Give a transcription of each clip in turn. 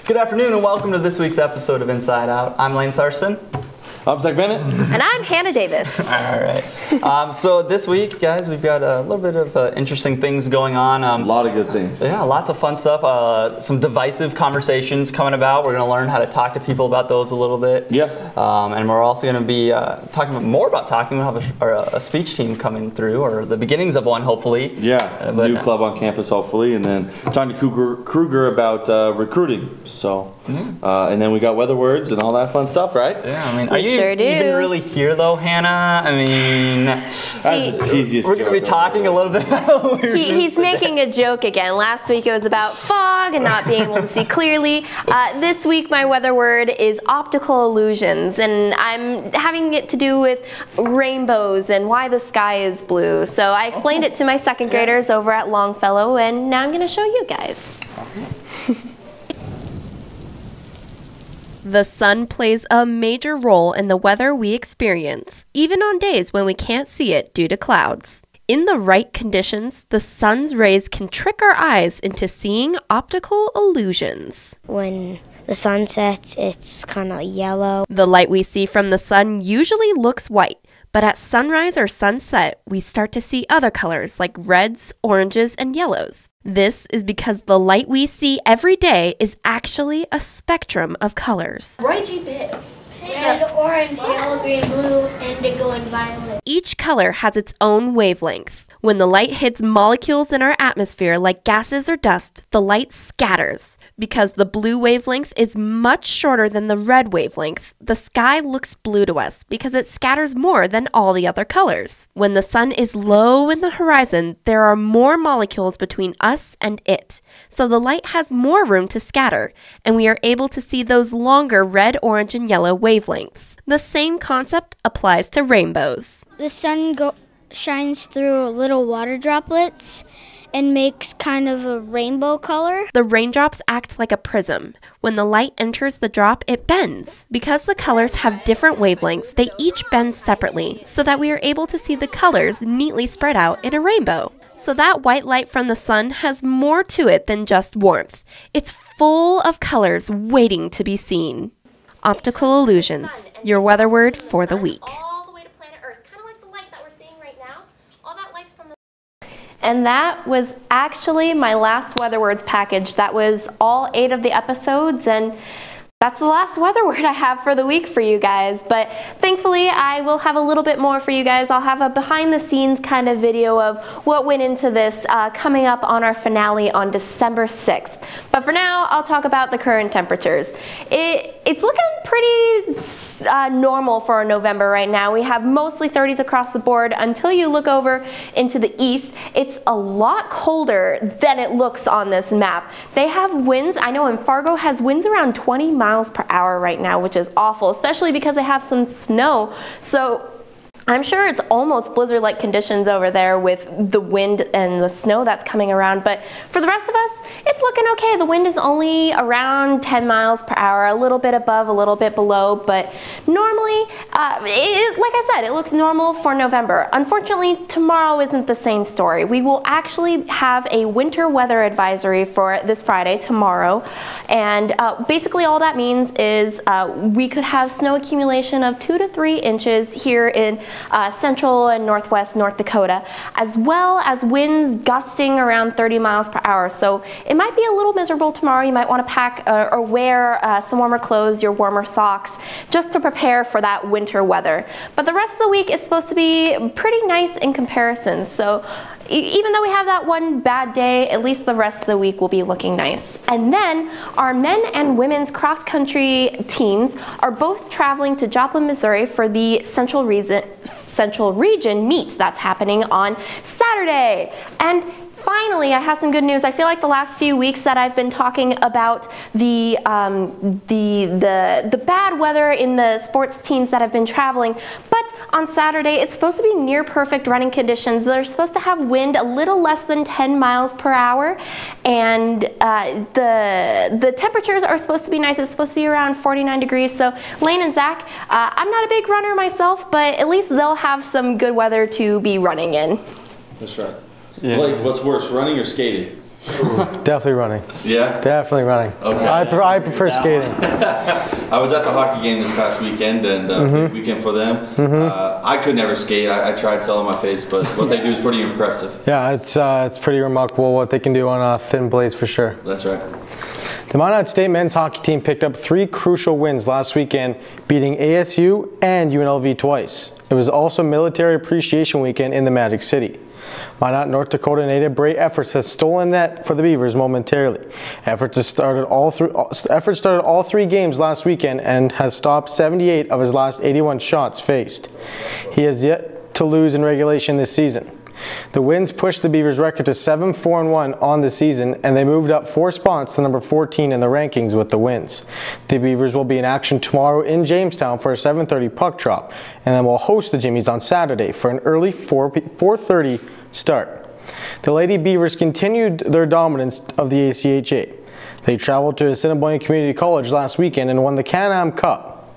Good afternoon and welcome to this week's episode of Inside Out. I'm Lane Sarston. I'm Zach Bennett. And I'm Hannah Davis. All right. So this week, guys, we've got a little bit of interesting things going on. A lot of good things. Yeah, lots of fun stuff. Some divisive conversations coming about. We're going to learn how to talk to people about those a little bit. Yeah. And we're also going to be talking more about talking. We'll have a speech team coming through, or the beginnings of one, hopefully. Yeah, new club on campus, hopefully. And then talking to Kruger about recruiting. So, and then we got weather words and all that fun stuff, right? Yeah, I mean, we sure do. Even really here though, Hannah? I mean, that's the cheesiest we're going to be talking a little bit about He's making a joke again. Last week it was about fog and not being able to see clearly. This week my weather word is optical illusions, and I'm having it to do with rainbows and why the sky is blue. So I explained it to my second graders over at Longfellow, and now I'm going to show you guys. The sun plays a major role in the weather we experience, even on days when we can't see it due to clouds. In the right conditions, the sun's rays can trick our eyes into seeing optical illusions. When the sun sets, it's kind of yellow. The light we see from the sun usually looks white, but at sunrise or sunset, we start to see other colors like reds, oranges, and yellows. This is because the light we see every day is actually a spectrum of colors. Roy-G Biv. Red, orange, yellow, green, blue, indigo, and violet. Each color has its own wavelength. When the light hits molecules in our atmosphere like gases or dust, the light scatters. Because the blue wavelength is much shorter than the red wavelength, the sky looks blue to us because it scatters more than all the other colors. When the sun is low in the horizon, there are more molecules between us and it, so the light has more room to scatter, and we are able to see those longer red, orange, and yellow wavelengths. The same concept applies to rainbows. The sun shines through little water droplets and makes kind of a rainbow color. The raindrops act like a prism. When the light enters the drop, it bends. Because the colors have different wavelengths, they each bend separately, so that we are able to see the colors neatly spread out in a rainbow. So that white light from the sun has more to it than just warmth. It's full of colors waiting to be seen. Optical illusions, your weather word for the week. And that was actually my last weather words package. That was all 8 of the episodes, and that's the last weather word I have for the week for you guys. But thankfully, I will have a little bit more for you guys. I'll have a behind-the-scenes kind of video of what went into this coming up on our finale on December 6th. But for now, I'll talk about the current temperatures. It's looking pretty normal for November right now. We have mostly 30s across the board until you look over into the east. It's a lot colder than it looks on this map. They have winds. I know in Fargo has winds around 20 miles per hour right now, which is awful, especially because they have some snow. So I'm sure it's almost blizzard-like conditions over there with the wind and the snow that's coming around, but for the rest of us, it's looking okay. The wind is only around 10 miles per hour, a little bit above, a little bit below, but normally, like I said, it looks normal for November. Unfortunately, tomorrow isn't the same story. We will actually have a winter weather advisory for this Friday, tomorrow, and basically all that means is we could have snow accumulation of 2 to 3 inches here in central and northwest North Dakota, as well as winds gusting around 30 miles per hour. So it might be a little miserable tomorrow. You might want to pack or wear some warmer clothes, your warmer socks, just to prepare for that winter weather. But the rest of the week is supposed to be pretty nice in comparison. So even though we have that one bad day, at least the rest of the week will be looking nice. And then our men and women's cross-country teams are both traveling to Joplin, Missouri for the Central Region meets that's happening on Saturday. And finally, I have some good news. I feel like the last few weeks that I've been talking about the bad weather in the sports teams that have been traveling, but on Saturday it's supposed to be near perfect running conditions. They're supposed to have wind a little less than 10 miles per hour, and the temperatures are supposed to be nice. It's supposed to be around 49 degrees. So Lane and Zach, I'm not a big runner myself, but at least they'll have some good weather to be running in. That's right. Yeah. Like, what's worse, running or skating? Definitely running. Yeah? Definitely running. Okay. I prefer skating. I was at the hockey game this past weekend, and big weekend for them. I could never skate. I tried, fell on my face, but what they do is pretty impressive. Yeah, it's pretty remarkable what they can do on thin blades for sure. That's right. The Minot State men's hockey team picked up 3 crucial wins last weekend, beating ASU and UNLV twice. It was also Military Appreciation Weekend in the Magic City. Minot, North Dakota native Bray Efforts has stolen net for the Beavers momentarily. Efforts started all 3 games last weekend and has stopped 78 of his last 81 shots faced. He has yet to lose in regulation this season. The wins pushed the Beavers' record to 7-4-1 on the season, and they moved up 4 spots to number 14 in the rankings with the wins. The Beavers will be in action tomorrow in Jamestown for a 7:30 puck drop, and then will host the Jimmies on Saturday for an early 4:30 start. The Lady Beavers continued their dominance of the ACHA. They traveled to Assiniboine Community College last weekend and won the Can-Am Cup,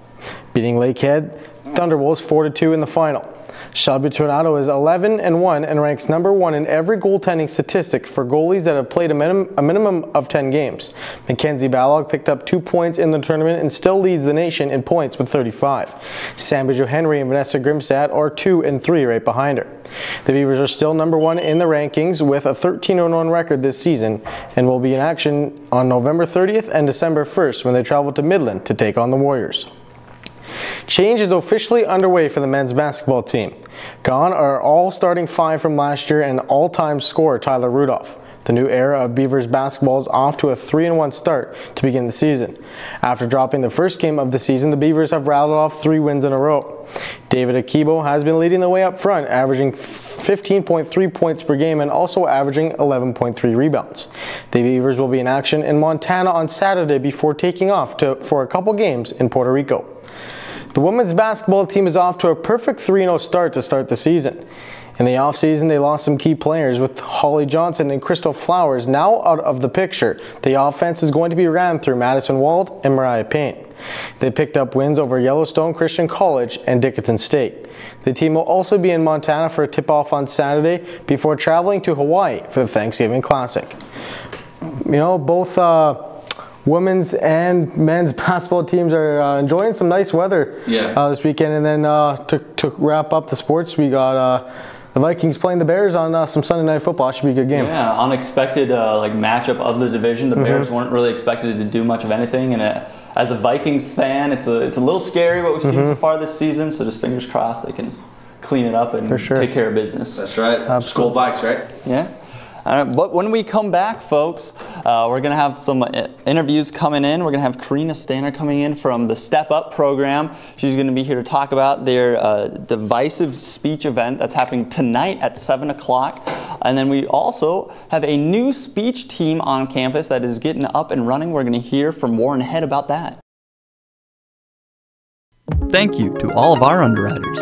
beating Lakehead Thunderbolts 4-2 in the final. Shelby Tornado is 11-1 and ranks number 1 in every goaltending statistic for goalies that have played a minimum of 10 games. Mackenzie Ballog picked up 2 points in the tournament and still leads the nation in points with 35. Sammy Jo Henry and Vanessa Grimstad are 2 and 3 right behind her. The Beavers are still number 1 in the rankings with a 13-1 record this season and will be in action on November 30th and December 1st when they travel to Midland to take on the Warriors. Change is officially underway for the men's basketball team. Gone are all starting 5 from last year and all-time scorer Tyler Rudolph. The new era of Beavers basketball is off to a 3-1 start to begin the season. After dropping the first game of the season, the Beavers have rattled off 3 wins in a row. David Akibo has been leading the way up front, averaging 15.3 points per game and also averaging 11.3 rebounds. The Beavers will be in action in Montana on Saturday before taking off for a couple games in Puerto Rico. The women's basketball team is off to a perfect 3-0 start to start the season. In the offseason, they lost some key players with Holly Johnson and Crystal Flowers now out of the picture. The offense is going to be ran through Madison Wald and Mariah Payne. They picked up wins over Yellowstone Christian College and Dickinson State. The team will also be in Montana for a tip-off on Saturday before traveling to Hawaii for the Thanksgiving Classic. You know, both women's and men's basketball teams are enjoying some nice weather this weekend. And then to wrap up the sports, we got the Vikings playing the Bears on some Sunday Night Football. Should be a good game. Yeah, unexpected like matchup of the division. The Bears weren't really expected to do much of anything, and as a Vikings fan, it's a little scary what we've seen so far this season. So just fingers crossed they can clean it up and take care of business. That's right. Skull Vikes, right? Yeah. But when we come back, folks, we're going to have some interviews coming in. We're going to have Karina Stanner coming in from the Step Up program. She's going to be here to talk about their divisive speech event that's happening tonight at 7 o'clock. And then we also have a new speech team on campus that is getting up and running. We're going to hear from Warren Head about that. Thank you to all of our underwriters.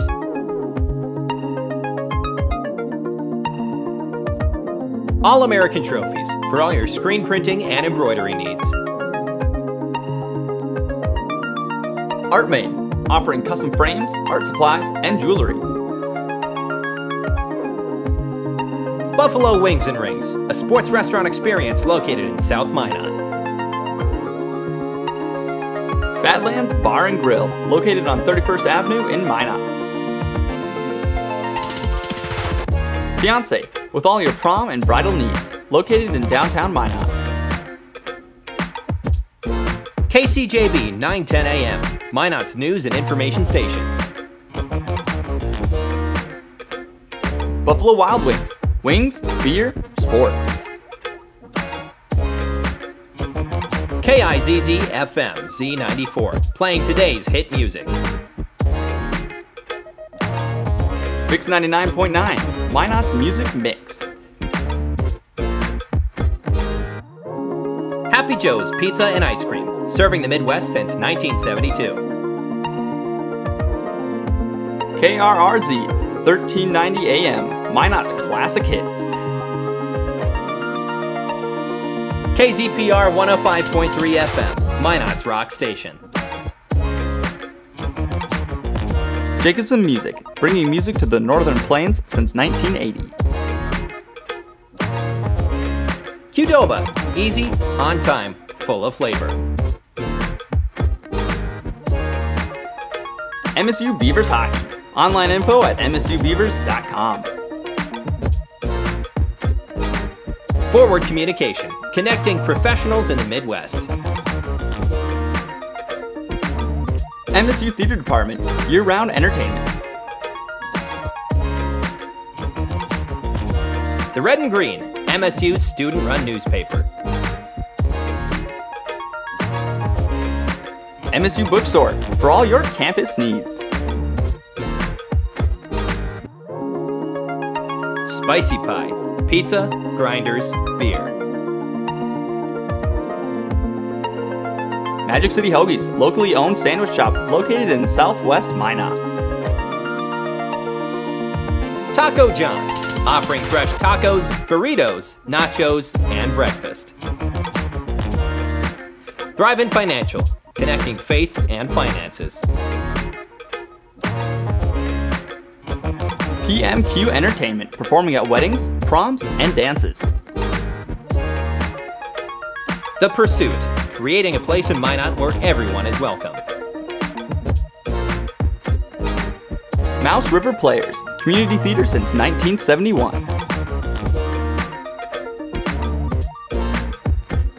All-American Trophies for all your screen printing and embroidery needs. ArtMade, offering custom frames, art supplies, and jewelry. Buffalo Wings and Rings, a sports restaurant experience located in South Minot. Badlands Bar and Grill, located on 31st Avenue in Minot. Fiance, with all your prom and bridal needs, located in downtown Minot. KCJB 910 AM, Minot's news and information station. Buffalo Wild Wings, wings, beer, sports. KIZZ FM Z94, playing today's hit music. Mix 99.9, Minot's music mix. Happy Joe's Pizza and Ice Cream, serving the Midwest since 1972. KRRZ, 1390 AM, Minot's classic hits. KZPR 105.3 FM, Minot's rock station. Jacobson Music, bringing music to the Northern Plains since 1980. Qdoba, easy, on time, full of flavor. MSU Beavers Hockey. Online info at msubeavers.com. Forward Communication, connecting professionals in the Midwest. MSU Theater Department, year-round entertainment. The Red and Green, MSU's student-run newspaper. MSU Bookstore, for all your campus needs. Spicy Pie, pizza, grinders, beer. Magic City Hoagies, locally owned sandwich shop located in Southwest Minot. Taco John's, offering fresh tacos, burritos, nachos, and breakfast. Thrive-In Financial, connecting faith and finances. PMQ Entertainment, performing at weddings, proms, and dances. The Pursuit, creating a place in Minot where everyone is welcome. Mouse River Players, community theater since 1971.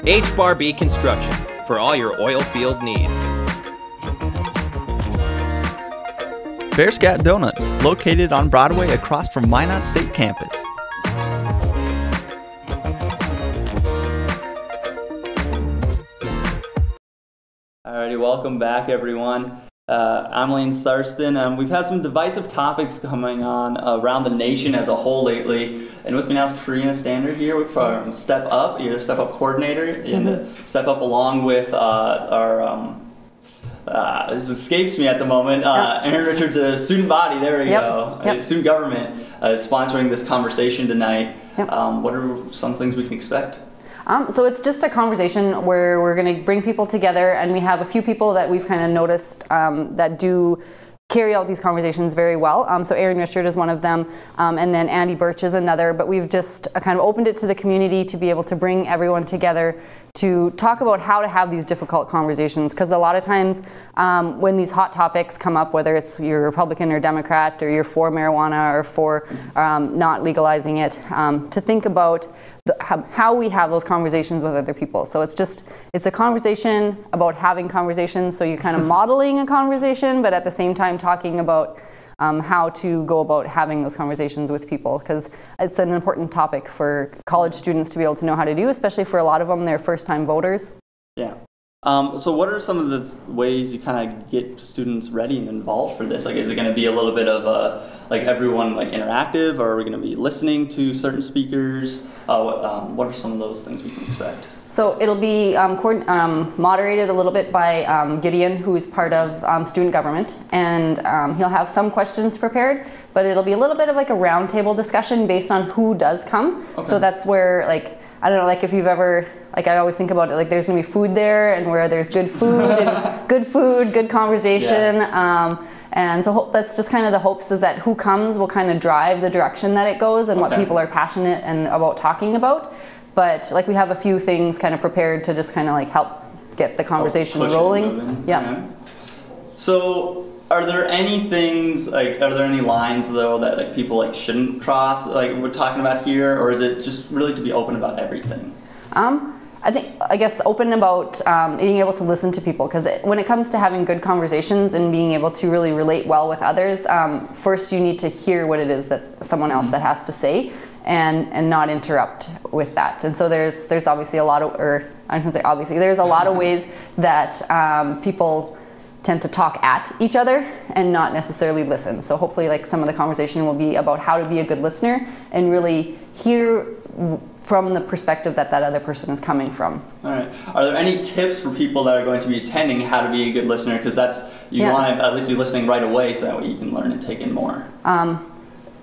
H-Bar-B Construction, for all your oil field needs. Bear Scat Donuts, located on Broadway across from Minot State Campus. Alrighty, welcome back everyone. I'm Lane Sarston. We've had some divisive topics coming on around the nation as a whole lately. And with me now is Karina Stander here from Step Up. You're the Step Up coordinator. And Step Up along with our this escapes me at the moment. Aaron Richards, student body. There we go. Student government is sponsoring this conversation tonight. What are some things we can expect? So it's just a conversation where we're going to bring people together, and we have a few people that we've kind of noticed that do carry out these conversations very well. So Aaron Richard is one of them, and then Andy Birch is another, but we've just kind of opened it to the community to be able to bring everyone together to talk about how to have these difficult conversations, because a lot of times when these hot topics come up, whether it's you're Republican or Democrat, or you're for marijuana or for not legalizing it, to think about how we have those conversations with other people. So it's a conversation about having conversations, so you're kind of modeling a conversation, but at the same time talking about how to go about having those conversations with people, because it's an important topic for college students to be able to know how to do, especially for a lot of them, they're first-time voters. Yeah. So what are some of the ways you kind of get students ready and involved for this? Like, is it going to be a little bit of like everyone like interactive, or are we going to be listening to certain speakers? What are some of those things we can expect? So it'll be moderated a little bit by Gideon, who's part of student government, and he'll have some questions prepared, but it'll be a little bit of like a roundtable discussion based on who does come. Okay. So that's where, like, I don't know, like if you've ever, like I always think about it, like there's gonna be food there, and where there's good food and good conversation. Yeah. And so that's just kind of the hopes, is that who comes will kind of drive the direction that it goes and what people are passionate and about talking about. But like we have a few things kind of prepared to just kind of like help get the conversation rolling. Yeah. So are there any things, like, are there any lines though that like people like shouldn't cross, like we're talking about here, or is it just really to be open about everything? I guess open about being able to listen to people, because when it comes to having good conversations and being able to really relate well with others, first you need to hear what it is that someone else that has to say, and not interrupt with that. And so there's obviously a lot of, or I'm going to say obviously, there's a lot of ways that people tend to talk at each other and not necessarily listen. So hopefully like some of the conversation will be about how to be a good listener and really hear from the perspective that other person is coming from. All right. Are there any tips for people that are going to be attending how to be a good listener? Because you want to at least be listening right away, so that way you can learn and take in more.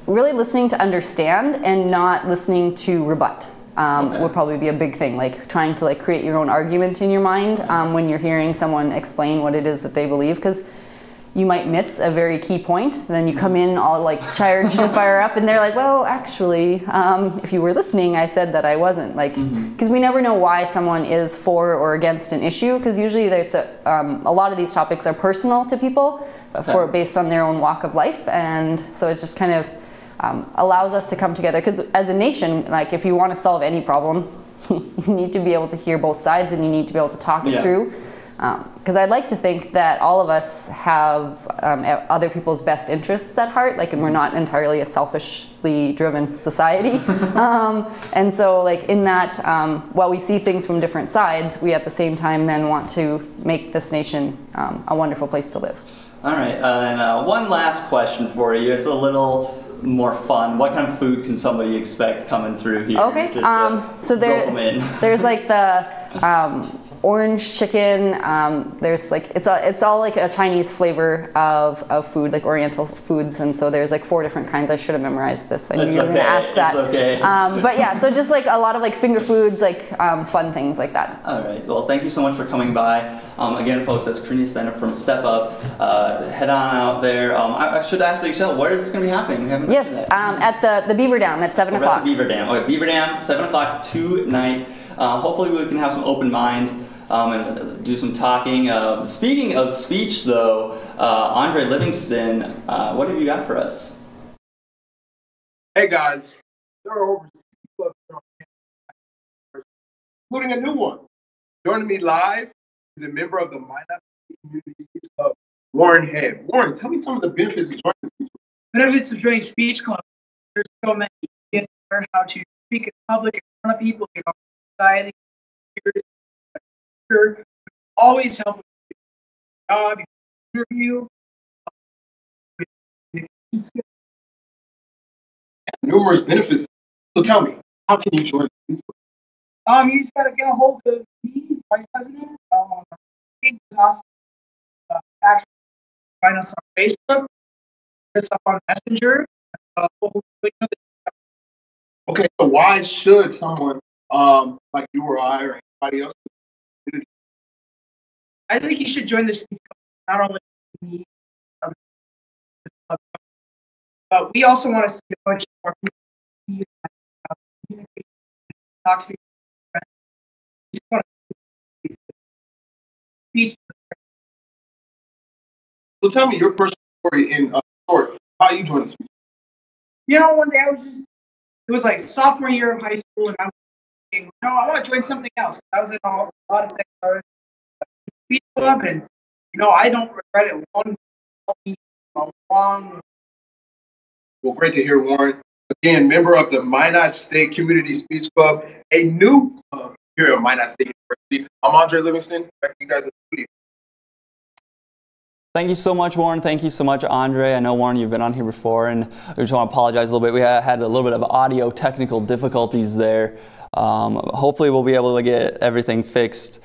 Really listening to understand and not listening to rebut would probably be a big thing. Like trying to like create your own argument in your mind when you're hearing someone explain what it is that they believe. Because you might miss a very key point. And then you come in all like charged and fire up, and they're like, well, actually, if you were listening, I said that I wasn't. Like, because we never know why someone is for or against an issue, because usually it's a lot of these topics are personal to people based on their own walk of life. And so it's just kind of allows us to come together, because as a nation, like if you want to solve any problem, you need to be able to hear both sides, and you need to be able to talk it through. Because I'd like to think that all of us have other people's best interests at heart, like, and we're not entirely a selfishly driven society. And so, like, in that, while we see things from different sides, we at the same time then want to make this nation a wonderful place to live. All right, and one last question for you. It's a little more fun. What kind of food can somebody expect coming through here? Okay, so there's like the orange chicken. There's like it's all like a Chinese flavor of food, like Oriental foods, and so there's like 4 different kinds. I should have memorized this. I knew you were going to ask that. It's okay. But yeah, so just like a lot of like finger foods, like fun things like that. All right. Well, thank you so much for coming by. Again, folks, that's Karina Steiner from Step Up. Head on out there. I should ask you, where is this going to be happening? We haven't at the Beaver Dam at 7 o'clock. At the Beaver Dam. Okay, Beaver Dam, 7 o'clock tonight. Hopefully we can have some open minds and do some talking. Speaking of speech, though, Andre Livingston, what have you got for us? Hey guys, there are over 60 clubs on campus, including a new one. Joining me live is a member of the Minot Community Speech Club, Warren Head. Warren, tell me some of the benefits of joining the Speech Club. Benefits of joining Speech Club. There's so many. You get to learn how to speak in public in front of people, you know, society. Always help with your job, your interview. Numerous benefits. So tell me, how can you join the Speech Club? You just gotta get a hold of me, Vice President. It's awesome. Actually, find us on Facebook. Hit us up on Messenger. Okay, so why should someone like you or I or anybody else? I think you should join this, not only me, but we also want to see a bunch more people talk to people. We just want to speech. So tell me your personal story in short. How you joined the Speech Club? You know, one day it was like sophomore year of high school, and I was thinking, no, I want to join something else. I was in a lot of things. Speech Club, and you know, I don't regret it one long. Well, great to hear, Warren. Again, member of the Minot State Community Speech Club, a new club here at Minot State University. I'm Andre Livingston. Back to you guys in the studio. Thank you so much, Warren. Thank you so much, Andre. I know, Warren, you've been on here before, and I just want to apologize a little bit. We had a little bit of audio technical difficulties there. Hopefully we'll be able to get everything fixed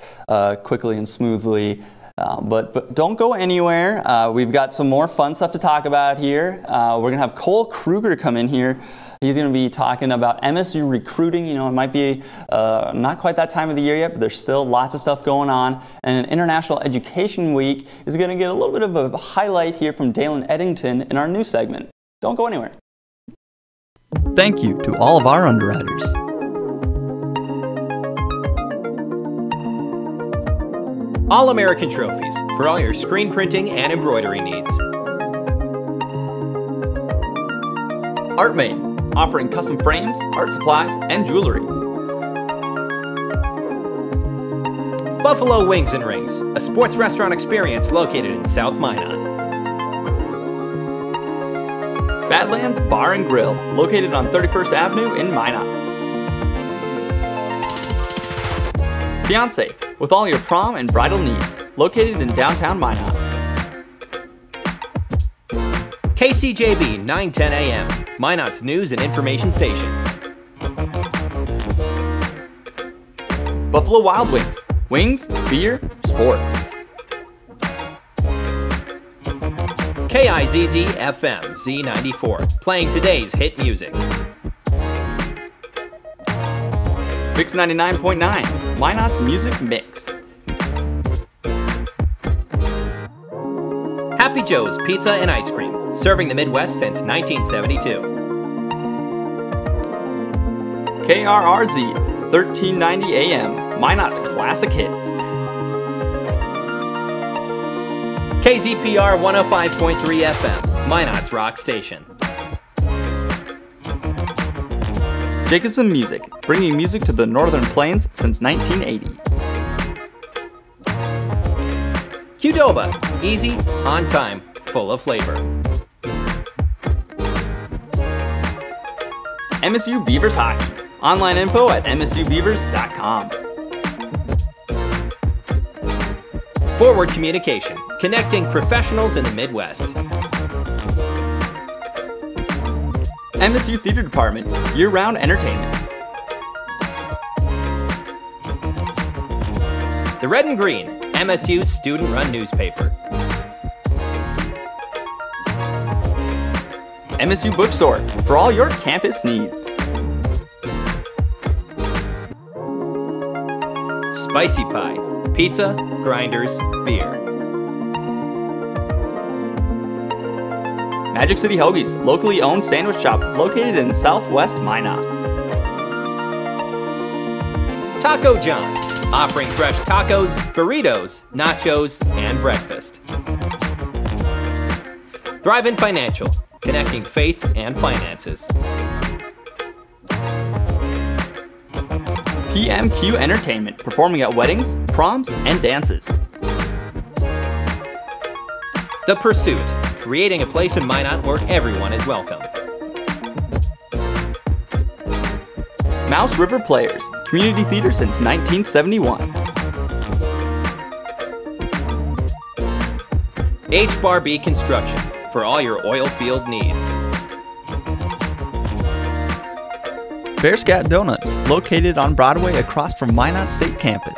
quickly and smoothly. But don't go anywhere. We've got some more fun stuff to talk about here. We're going to have Cole Kruger come in here. He's going to be talking about MSU recruiting. You know, it might be not quite that time of the year yet, but there's still lots of stuff going on. And International Education Week is going to get a little bit of a highlight here from Dalen Eddington in our news segment. Don't go anywhere. Thank you to all of our underwriters. All-American Trophies for all your screen printing and embroidery needs. ArtMate, offering custom frames, art supplies, and jewelry. Buffalo Wings and Rings, a sports restaurant experience located in South Minot. Badlands Bar and Grill, located on 31st Avenue in Minot. Fiance, with all your prom and bridal needs, located in downtown Minot. KCJB 910 AM, Minot's news and information station. Buffalo Wild Wings, wings, beer, sports. KIZZ FM Z94, playing today's hit music. Mix 99.9, Minot's Music Mix. Happy Nachos, Pizza, and Ice Cream, serving the Midwest since 1972. KRRZ, 1390 AM, Minot's Classic Hits. KZPR 105.3 FM, Minot's Rock Station. Jacobson Music, bringing music to the Northern Plains since 1980. Qdoba, easy, on time, full of flavor. MSU Beavers Hockey, online info at msubeavers.com. Forward Communication, connecting professionals in the Midwest. MSU Theater Department, year-round entertainment. The Red and Green, MSU's student-run newspaper. MSU Bookstore, for all your campus needs. Spicy Pie, pizza, grinders, beer. Magic City Hoagies, locally owned sandwich shop located in Southwest Minot. Taco John's, offering fresh tacos, burritos, nachos, and breakfast. Thrivent Financial, connecting faith and finances. PMQ Entertainment, performing at weddings, proms, and dances. The Pursuit, creating a place in Minot where everyone is welcome. Mouse River Players, community theater since 1971. H-Bar-B Construction, for all your oil field needs. Bear Scat Donuts, located on Broadway across from Minot State Campus.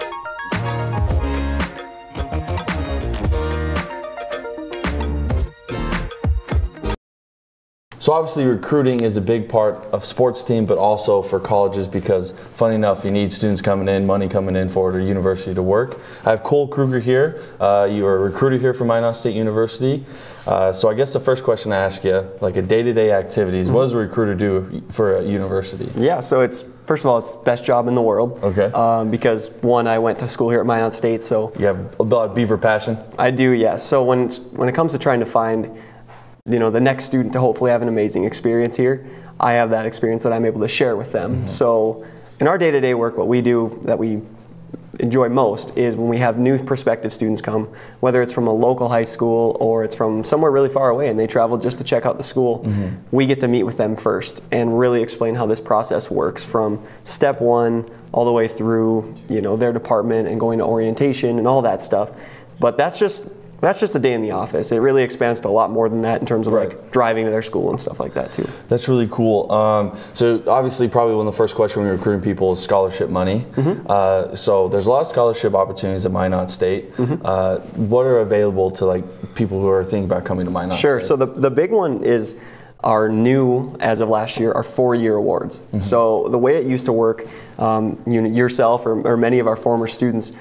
So obviously recruiting is a big part of sports team, but also for colleges because, funny enough, you need students coming in, money coming in for the university to work. I have Cole Kruger here. You are a recruiter here for Minot State University. So I guess the first question I ask you, like a day-to-day activities, what does a recruiter do for a university? Yeah, so it's, first of all, it's the best job in the world. Okay. Because one, I went to school here at Minot State, so. You have a lot of Beaver passion? I do, yes. So when it comes to trying to find, you know, the next student to hopefully have an amazing experience here, I have that experience that I'm able to share with them. Mm-hmm. So in our day-to-day work, what we do that we enjoy most is when we have new prospective students come, whether it's from a local high school or it's from somewhere really far away and they travel just to check out the school, we get to meet with them first and really explain how this process works from step one all the way through, you know, their department and going to orientation and all that stuff. But that's just a day in the office. It really expands to a lot more than that in terms of like driving to their school and stuff like that too. That's really cool. So obviously probably one of the first questions when you're recruiting people is scholarship money. So there's a lot of scholarship opportunities at Minot State. What are available to like people who are thinking about coming to Minot State? Sure, so the big one is our new, as of last year, our 4-year awards. So the way it used to work, yourself or many of our former students,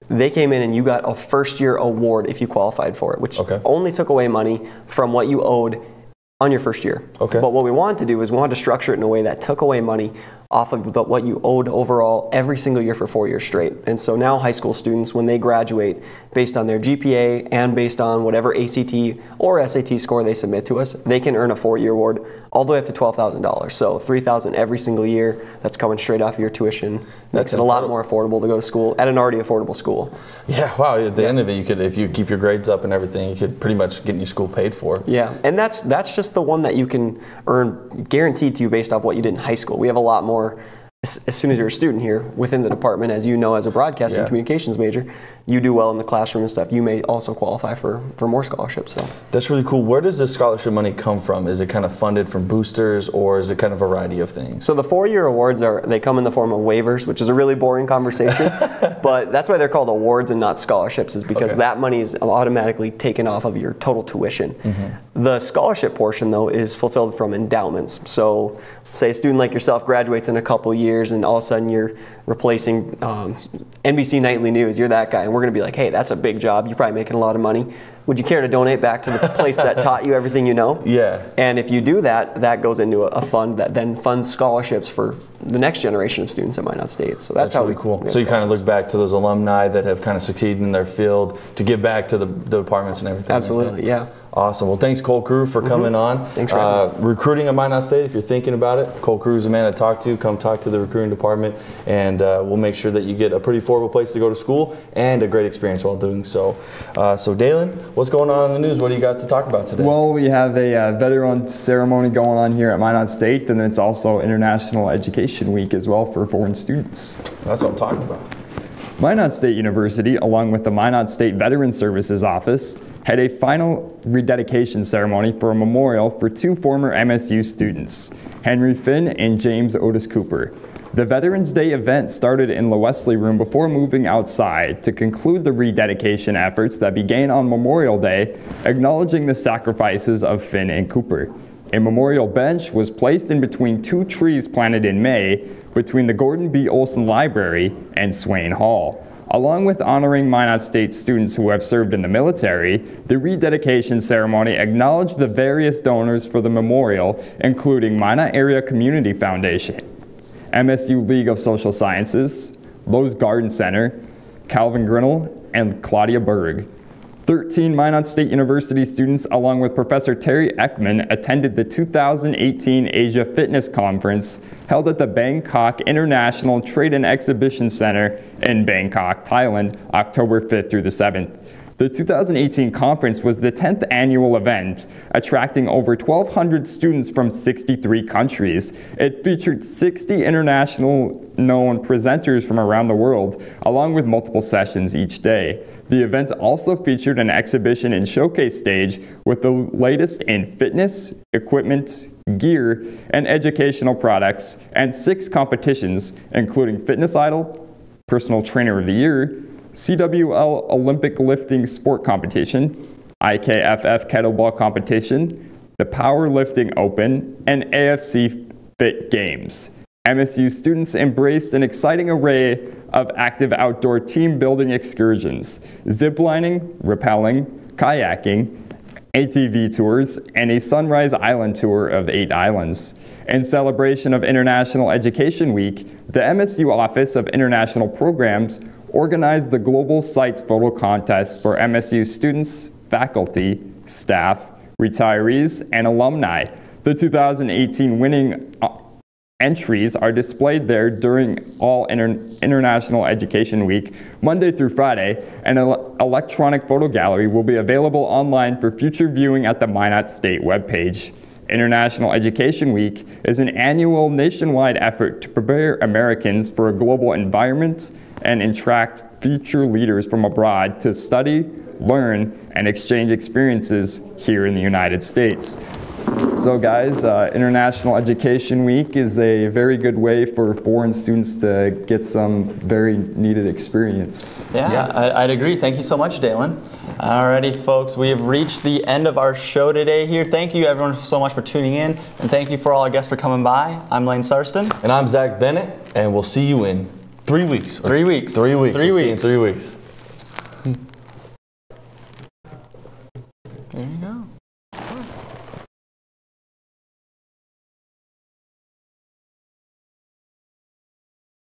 they came in and you got a first-year award if you qualified for it, which only took away money from what you owed on your first year. But what we wanted to do is we wanted to structure it in a way that took away money off of what you owed overall every single year for 4 years straight. And so now high school students, when they graduate, based on their GPA and based on whatever ACT or SAT score they submit to us, they can earn a 4-year award all the way up to $12,000. So $3,000 every single year. That's coming straight off of your tuition. Makes it a lot more affordable to go to school at an already affordable school. Yeah, wow. At the end of it, you could, if you keep your grades up and everything, you could pretty much get your school paid for. Yeah, and that's just the one that you can earn guaranteed to you based off what you did in high school. We have a lot more as soon as you're a student here within the department, as you know, as a broadcasting and communications major, you do well in the classroom and stuff. You may also qualify for more scholarships. So that's really cool. Where does this scholarship money come from? Is it kind of funded from boosters, or is it kind of a variety of things? So the 4-year awards they come in the form of waivers, which is a really boring conversation, but that's why they're called awards and not scholarships, is because that money is automatically taken off of your total tuition. The scholarship portion, though, is fulfilled from endowments. So say a student like yourself graduates in a couple years and all of a sudden you're replacing NBC Nightly News, you're that guy, and we're going to be like, hey, that's a big job, you're probably making a lot of money. Would you care to donate back to the place that taught you everything you know? Yeah. And if you do that, that goes into a fund that then funds scholarships for the next generation of students at Minot State. So that's how really cool. So you kind of look back to those alumni that have kind of succeeded in their field to give back to the departments and everything. Absolutely, like yeah. Awesome. Well, thanks, Cole Crew, for coming on. Thanks for having me. Recruiting at Minot State, if you're thinking about it, Cole Crew is the man to talk to. Come talk to the recruiting department, and we'll make sure that you get a pretty affordable place to go to school and a great experience while doing so. So, Dalen, what's going on in the news? What do you got to talk about today? Well, we have a veteran ceremony going on here at Minot State, and then it's also International Education Week as well for foreign students. That's what I'm talking about. Minot State University, along with the Minot State Veteran Services Office, had a final rededication ceremony for a memorial for two former MSU students, Henry Finn and James Otis Cooper. The Veterans Day event started in the Wesley Room before moving outside to conclude the rededication efforts that began on Memorial Day, acknowledging the sacrifices of Finn and Cooper. A memorial bench was placed in between two trees planted in May between the Gordon B. Olson Library and Swain Hall. Along with honoring Minot State students who have served in the military, the rededication ceremony acknowledged the various donors for the memorial, including Minot Area Community Foundation, MSU League of Social Sciences, Lowe's Garden Center, Calvin Grinnell, and Claudia Berg. 13 Minot State University students, along with Professor Terry Ekman, attended the 2018 Asia Fitness Conference held at the Bangkok International Trade and Exhibition Center in Bangkok, Thailand, October 5th through the 7th. The 2018 conference was the 10th annual event, attracting over 1,200 students from 63 countries. It featured 60 international known presenters from around the world, along with multiple sessions each day. The event also featured an exhibition and showcase stage with the latest in fitness, equipment, gear, and educational products, and 6 competitions, including Fitness Idol, Personal Trainer of the Year, CWL Olympic Lifting Sport Competition, IKFF Kettlebell Competition, the Powerlifting Open, and AFC Fit Games. MSU students embraced an exciting array of active outdoor team building excursions, ziplining, rappelling, kayaking, ATV tours, and a Sunrise Island tour of 8 islands. In celebration of International Education Week, the MSU Office of International Programs organized the Global Sites Photo Contest for MSU students, faculty, staff, retirees, and alumni. The 2018 winning entries are displayed there during all International Education Week, Monday through Friday, and an electronic photo gallery will be available online for future viewing at the Minot State webpage. International Education Week is an annual nationwide effort to prepare Americans for a global environment and attract future leaders from abroad to study, learn, and exchange experiences here in the United States. So guys, International Education Week is a very good way for foreign students to get some very needed experience. Yeah. I'd agree. Thank you so much, Dalen. Alrighty, folks, we have reached the end of our show today here. Thank you everyone so much for tuning in, and thank you for all our guests for coming by. I'm Lane Sarston. And I'm Zach Bennett, and we'll see you in 3 weeks. 3 weeks. 3 weeks. 3 We'll see you in weeks. 3 weeks.